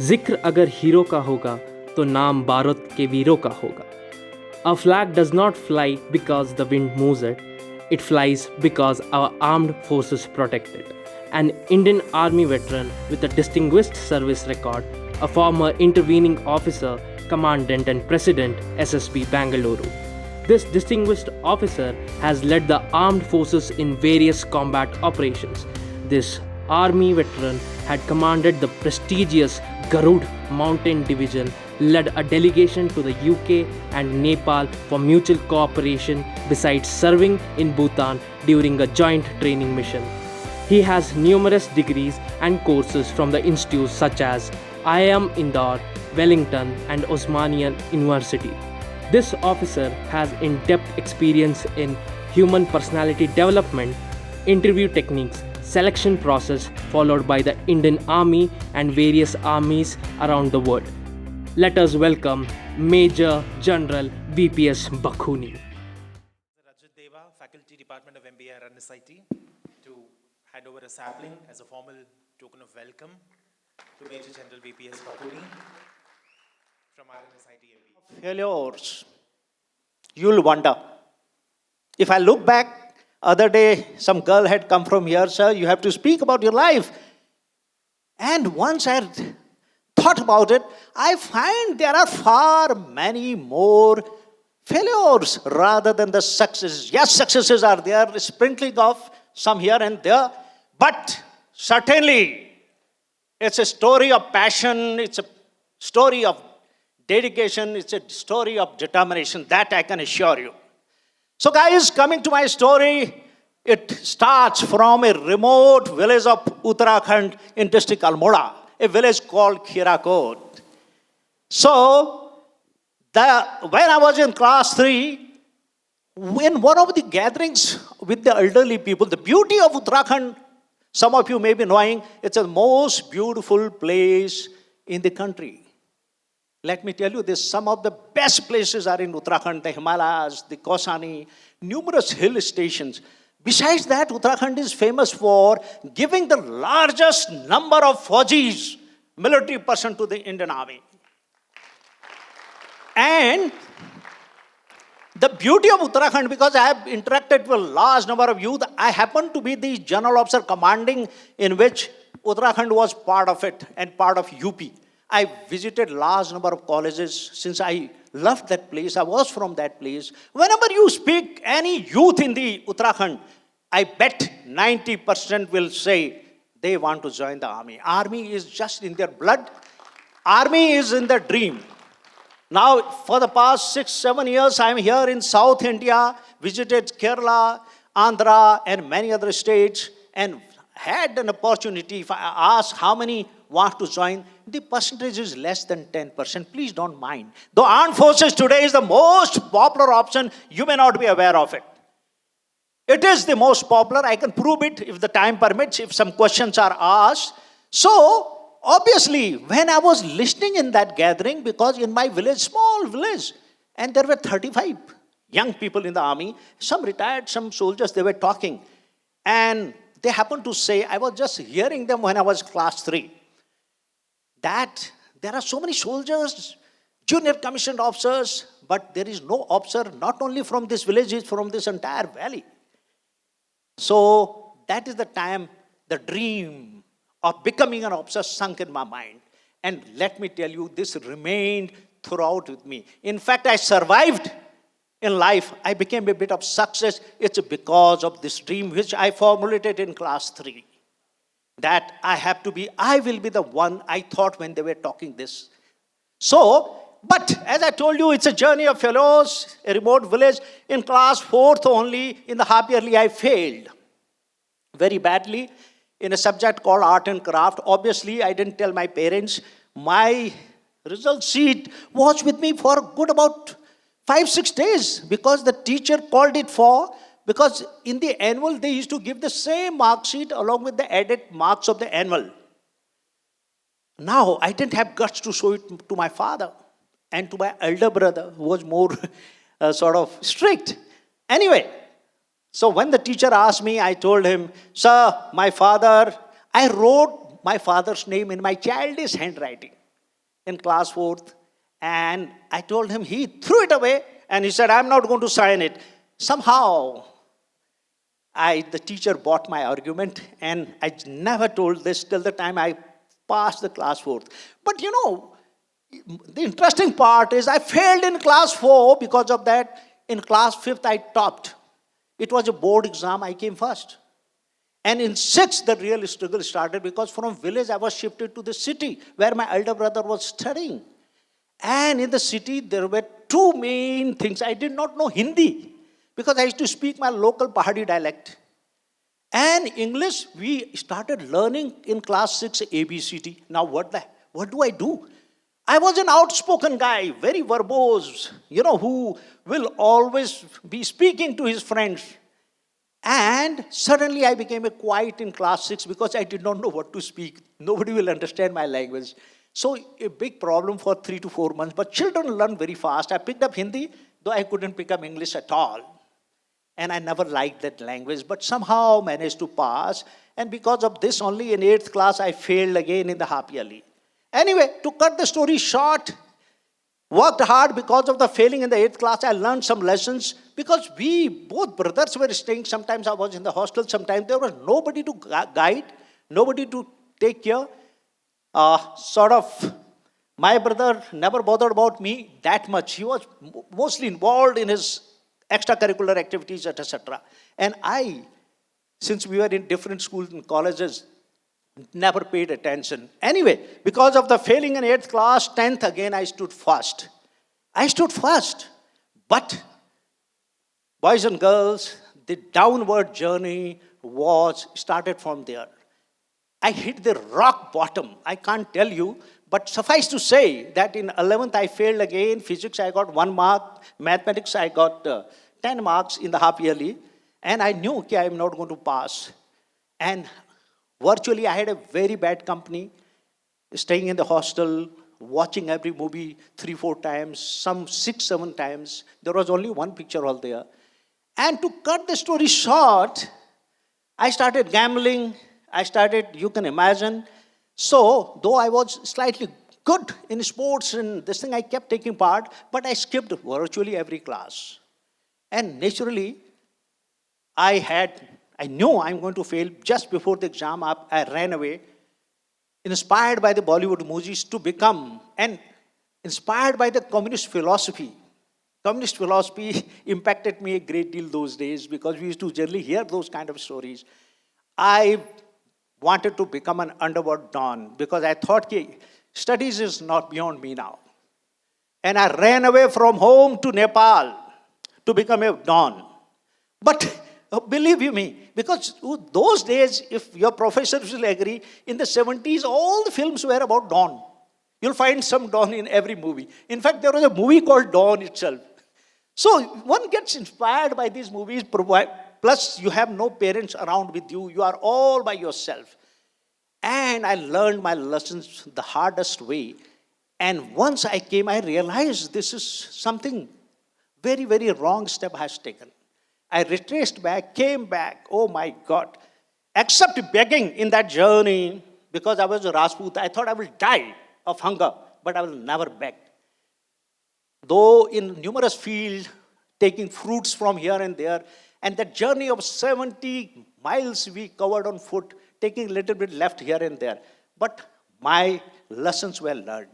जिक्र अगर हीरो का होगा तो नाम भारत के वीरों का होगा. A flag does not fly because the wind moves it. It flies because our armed forces protect it. An Indian Army veteran with a distinguished service record, a former intervening officer, commandant and president SSB Bangalore. This distinguished officer has led the armed forces in various combat operations. This army veteran had commanded the prestigious Garud Mountain Division, led a delegation to the UK and Nepal for mutual cooperation besides serving in Bhutan during a joint training mission. He has numerous degrees and courses from the institutes such as IIM Indore, Wellington and Osmania University. This officer has in-depth experience in human personality development, interview techniques, selection process followed by the Indian Army and various armies around the world. Let us welcome Major General VPS Bakhuni. Rajat Deva, Faculty Department of MBA at RNSIT, to hand over a sapling as a formal token of welcome to Major General VPS Bakhuni from RNSIT MBA. Failures, you'll wonder. If I look back, other day some girl had come from here, sir, you have to speak about your life. And once I thought about it, I find there are far many more failures rather than the successes. Yes, successes are there, sprinkling of some here and there, but certainly it's a story of passion, it's a story of dedication, it's a story of determination, that I can assure you. So guys, coming to my story, it starts from a remote village of Uttarakhand in district Almora, a village called Khirakot. So, when I was in class 3, in one of the gatherings with the elderly people, the beauty of Uttarakhand, some of you may be knowing, it's the most beautiful place in the country. Let me tell you this, some of the best places are in Uttarakhand, the Himalayas, the Kausani, numerous hill stations. Besides that, Uttarakhand is famous for giving the largest number of Faujis, military person, to the Indian Army. And the beauty of Uttarakhand, because I have interacted with a large number of youth, I happen to be the general officer commanding in which Uttarakhand was part of it and part of UP. I visited large number of colleges since I loved that place. I was from that place. Whenever you speak any youth in the Uttarakhand, I bet 90% will say they want to join the army. Army is just in their blood. Army is in their dream. Now, for the past 6-7 years, I am here in South India, visited Kerala, Andhra, and many other states, and had an opportunity. If I ask how many want to join, the percentage is less than 10%. Please don't mind. The armed forces today is the most popular option. You may not be aware of it. It is the most popular. I can prove it if the time permits, if some questions are asked. So, obviously, when I was listening in that gathering, because in my village, small village, and there were 35 young people in the army, some retired, some soldiers, they were talking. And they happened to say, I was just hearing them when I was class 3, that there are so many soldiers, junior commissioned officers, but there is no officer, not only from this village, it's from this entire valley. So that is the time the dream of becoming an officer sunk in my mind. And let me tell you, this remained throughout with me. In fact, I survived in life. I became a bit of success. It's because of this dream which I formulated in class 3. That I will be the one I thought when they were talking this. So, but as I told you, it's a journey of fellows, a remote village. In class 4th only, in the half yearly, I failed very badly in a subject called art and craft. Obviously, I didn't tell my parents. My result sheet was with me for good about 5-6 days because the teacher called it for, because in the annual, they used to give the same mark sheet along with the added marks of the annual. Now, I didn't have guts to show it to my father and to my elder brother, who was more sort of strict. Anyway, so when the teacher asked me, I told him, sir, I wrote my father's name in my childish handwriting. in class 4th. And I told him, he threw it away and he said, I'm not going to sign it. Somehow, the teacher bought my argument, and I never told this till the time I passed the class 4th. But you know, the interesting part is I failed in class 4 because of that. In class 5th, I topped. It was a board exam, I came first. And in 6th, the real struggle started because from village, I was shifted to the city where my elder brother was studying. And in the city, there were two main things. I did not know Hindi because I used to speak my local Pahadi dialect. And English, we started learning in class 6 ABCD. Now what do I do? I was an outspoken guy, very verbose, who will always be speaking to his friends. And suddenly I became a quiet in class 6 because I did not know what to speak. Nobody will understand my language. So a big problem for 3 to 4 months. But children learn very fast. I picked up Hindi, though I couldn't pick up English at all. And I never liked that language, but somehow managed to pass. And because of this, only in 8th class, I failed again in the half yearly. Anyway, to cut the story short, worked hard because of the failing in the 8th class. I learned some lessons because we, both brothers, were staying. Sometimes I was in the hostel, sometimes there was nobody to guide, nobody to take care. My brother never bothered about me that much. He was mostly involved in his extracurricular activities, etc. And I, since we were in different schools and colleges, never paid attention. Anyway, because of the failing in 8th class, 10th again, I stood first. But, boys and girls, the downward journey started from there. I hit the rock bottom. I can't tell you, but suffice to say that in 11th I failed again. Physics I got 1 mark. Mathematics I got 10 marks in the half yearly. And I knew I am not going to pass. And virtually I had a very bad company, staying in the hostel, watching every movie 3-4 times, some 6-7 times. There was only one picture hall there. And to cut the story short, I started gambling. You can imagine. So, though I was slightly good in sports and this thing, I kept taking part, but I skipped virtually every class. And naturally, I knew I'm going to fail. Just before the exam, I ran away, inspired by the Bollywood movies to become, and inspired by the communist philosophy. Communist philosophy impacted me a great deal those days because we used to generally hear those kind of stories. I wanted to become an underworld don because I thought studies is not beyond me now. And I ran away from home to Nepal to become a don. But believe you me, because those days, if your professors will agree, in the 70s, all the films were about Don. You'll find some Don in every movie. In fact, there was a movie called Don itself. So one gets inspired by these movies, plus you have no parents around with you. You are all by yourself. And I learned my lessons the hardest way. And once I came, I realized this is something very, very wrong step I has taken. I retraced back, came back, oh my God. Except begging in that journey, because I was a Rajput, I thought I will die of hunger, but I will never beg. Though in numerous fields, taking fruits from here and there, and that journey of 70 miles we covered on foot, taking a little bit left here and there. But my lessons were learned.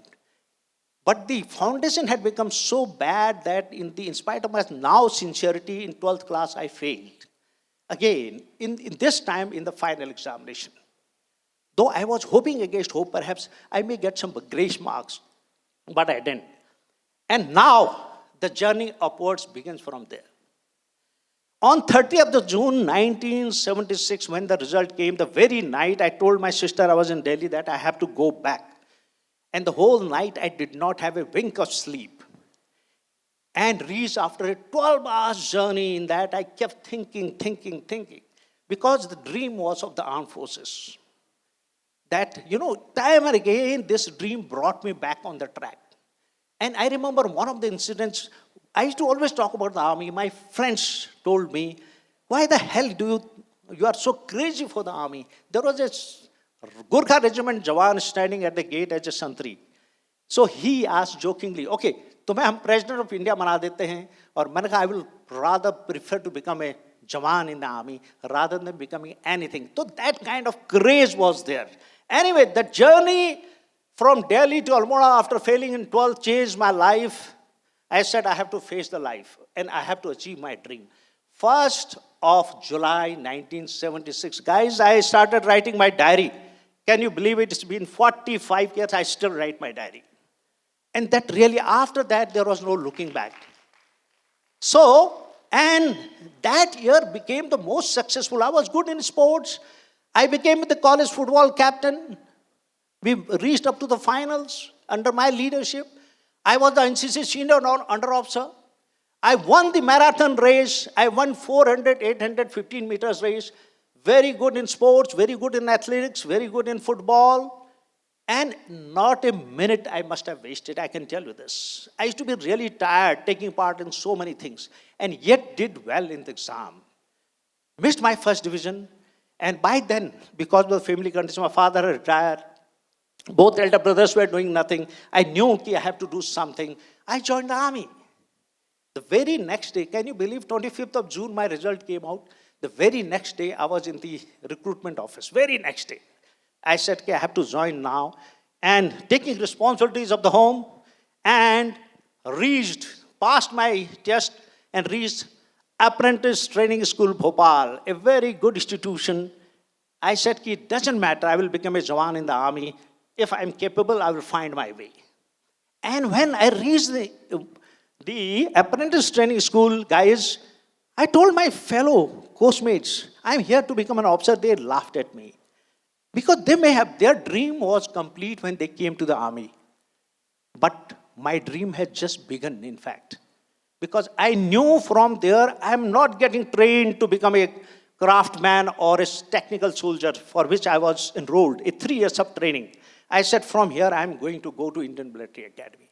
But the foundation had become so bad that in spite of my now sincerity, in 12th class, I failed. Again, in this time, in the final examination. Though I was hoping against hope, perhaps I may get some grace marks, but I didn't. And now, the journey upwards begins from there. On 30th of June, 1976, when the result came, the very night, I told my sister, I was in Delhi, that I have to go back. And the whole night, I did not have a wink of sleep. And reached after a 12-hour journey in that, I kept thinking. Because the dream was of the armed forces. That, time and again, this dream brought me back on the track. And I remember one of the incidents, I used to always talk about the army. My friends told me, why the hell you are so crazy for the army? There was a Gurkha regiment Jawan standing at the gate as a santri. So he asked jokingly, okay, तुम्हें हम president of India बना देते हैं, और मैंने कहा I will rather prefer to become a jawan in the army rather than becoming anything. So that kind of craze was there. Anyway, the journey from Delhi to Almora after failing in 12th changed my life. I said I have to face the life and I have to achieve my dream. 1st of July 1976, guys, I started writing my diary. Can you believe it? It's been 45 years, I still write my diary. And that really, after that, there was no looking back. So, and that year became the most successful. I was good in sports. I became the college football captain. We reached up to the finals under my leadership. I was the NCC senior under officer. I won the marathon race. I won 400, 800, 15 meters race. Very good in sports, very good in athletics, very good in football. And not a minute I must have wasted, I can tell you this. I used to be really tired taking part in so many things, and yet did well in the exam. Missed my first division, and by then, because of the family condition, my father had retired. Both elder brothers were doing nothing. I knew I have to do something. I joined the army. The very next day, can you believe, 25th of June, my result came out. The very next day, I was in the recruitment office. Very next day. I said, okay, I have to join now. And taking responsibilities of the home, and passed my test and reached Apprentice Training School, Bhopal, a very good institution. I said, it doesn't matter, I will become a Jawan in the army. If I'm capable, I will find my way. And when I reached the Apprentice Training School, guys, I told my fellow course-mates, I'm here to become an officer. They laughed at me. Because they may have, their dream was complete when they came to the army. But my dream had just begun, in fact. Because I knew from there, I'm not getting trained to become a craftsman or a technical soldier, for which I was enrolled, a 3 years of training. I said, from here, I'm going to go to Indian Military Academy.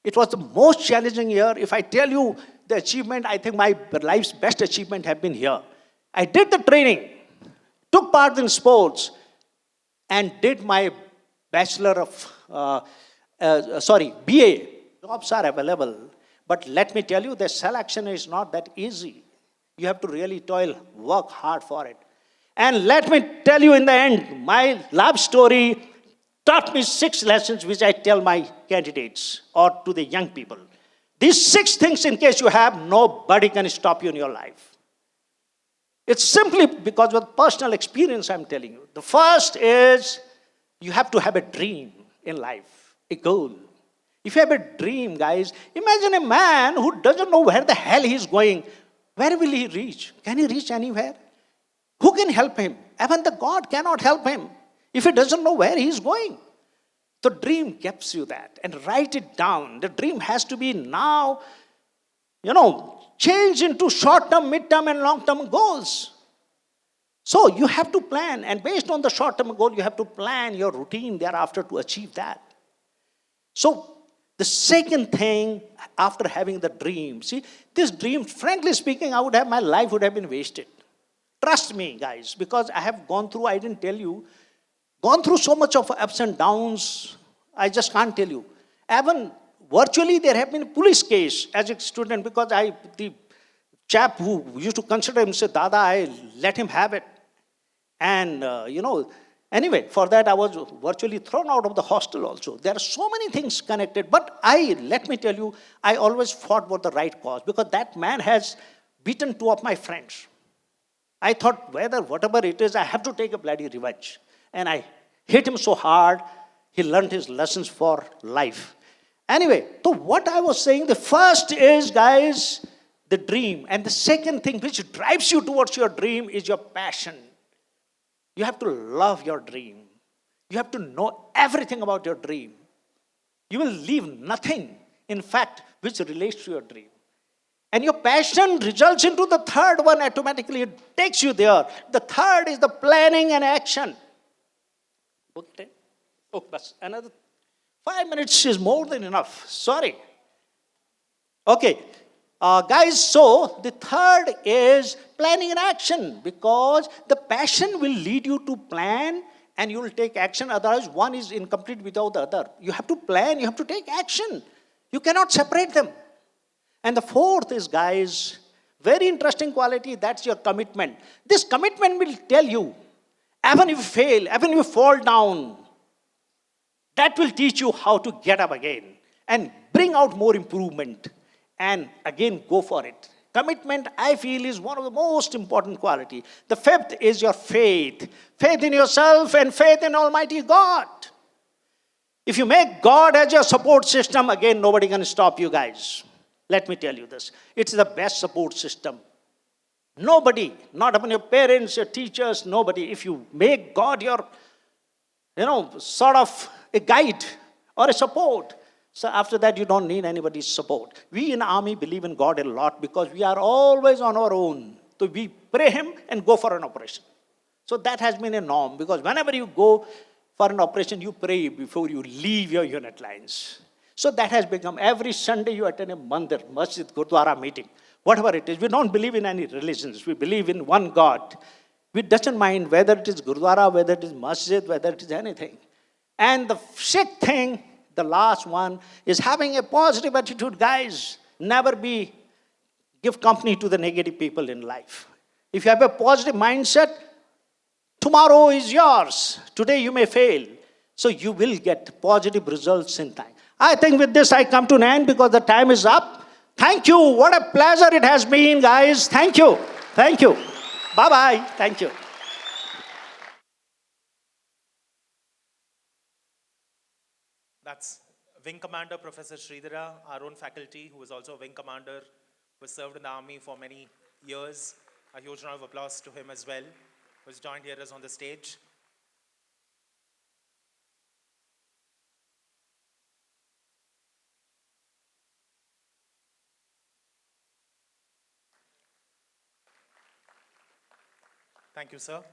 It was the most challenging year. If I tell you the achievement, I think my life's best achievement have been here. I did the training, took part in sports, and did my BA. Jobs are available. But let me tell you, the selection is not that easy. You have to really toil, work hard for it. And let me tell you in the end, my love story taught me 6 lessons which I tell my candidates or to the young people. These 6 things, in case you have, nobody can stop you in your life. It's simply because of personal experience I'm telling you. The first is you have to have a dream in life, a goal. If you have a dream, guys, imagine a man who doesn't know where the hell he's going. Where will he reach? Can he reach anywhere? Who can help him? Even the God cannot help him if he doesn't know where he's going. The dream gives you that, and write it down. The dream has to be now, change into short-term, mid-term, and long-term goals. So you have to plan, and based on the short-term goal, you have to plan your routine thereafter to achieve that. So the second thing, after having the dream, see, this dream, frankly speaking, my life would have been wasted. Trust me, guys, because I have gone through, I didn't tell you, gone through so much of ups and downs, I just can't tell you. Even virtually, there have been a police case as a student, because the chap who used to consider himself Dada, I let him have it. And, anyway, for that I was virtually thrown out of the hostel also. There are so many things connected, but let me tell you, I always fought for the right cause, because that man has beaten 2 of my friends. I thought, whatever it is, I have to take a bloody revenge. And I hit him so hard, he learned his lessons for life. Anyway, so what I was saying, the first is, guys, the dream. And the second thing which drives you towards your dream is your passion. You have to love your dream. You have to know everything about your dream. You will leave nothing, in fact, which relates to your dream. And your passion results into the third one automatically. It takes you there. The third is the planning and action. Okay. Oh, but another 5 minutes is more than enough. Sorry. Okay. Guys, so the third is planning and action, because the passion will lead you to plan, and you will take action. Otherwise, one is incomplete without the other. You have to plan, you have to take action. You cannot separate them. And the fourth is, guys, very interesting quality, that's your commitment. This commitment will tell you, even if you fail, even if you fall down, that will teach you how to get up again and bring out more improvement and again go for it. Commitment, I feel, is one of the most important quality. The fifth is your faith. Faith in yourself and faith in Almighty God. If you make God as your support system, again, nobody can stop you, guys. Let me tell you this. It's the best support system. Nobody, not even your parents, your teachers, nobody. If you make God your, sort of a guide or a support, so after that you don't need anybody's support. We in Army believe in God a lot because we are always on our own. So we pray Him and go for an operation. So that has been a norm, because whenever you go for an operation, you pray before you leave your unit lines. So that has become, every Sunday you attend a mandir, masjid, gurdwara meeting, whatever it is. We don't believe in any religions. We believe in one God. We doesn't mind whether it is gurdwara, whether it is masjid, whether it is anything. And the sixth thing, the last one, is having a positive attitude, guys. Never give company to the negative people in life. If you have a positive mindset, tomorrow is yours. Today you may fail. So you will get positive results in time. I think with this I come to an end because the time is up. Thank you. What a pleasure it has been, guys. Thank you. Thank you. Bye-bye. Thank you. That's Wing Commander Professor Sridhara, our own faculty, who is also a Wing Commander, who has served in the Army for many years. A huge round of applause to him as well, who's joined here us on the stage. Thank you, sir.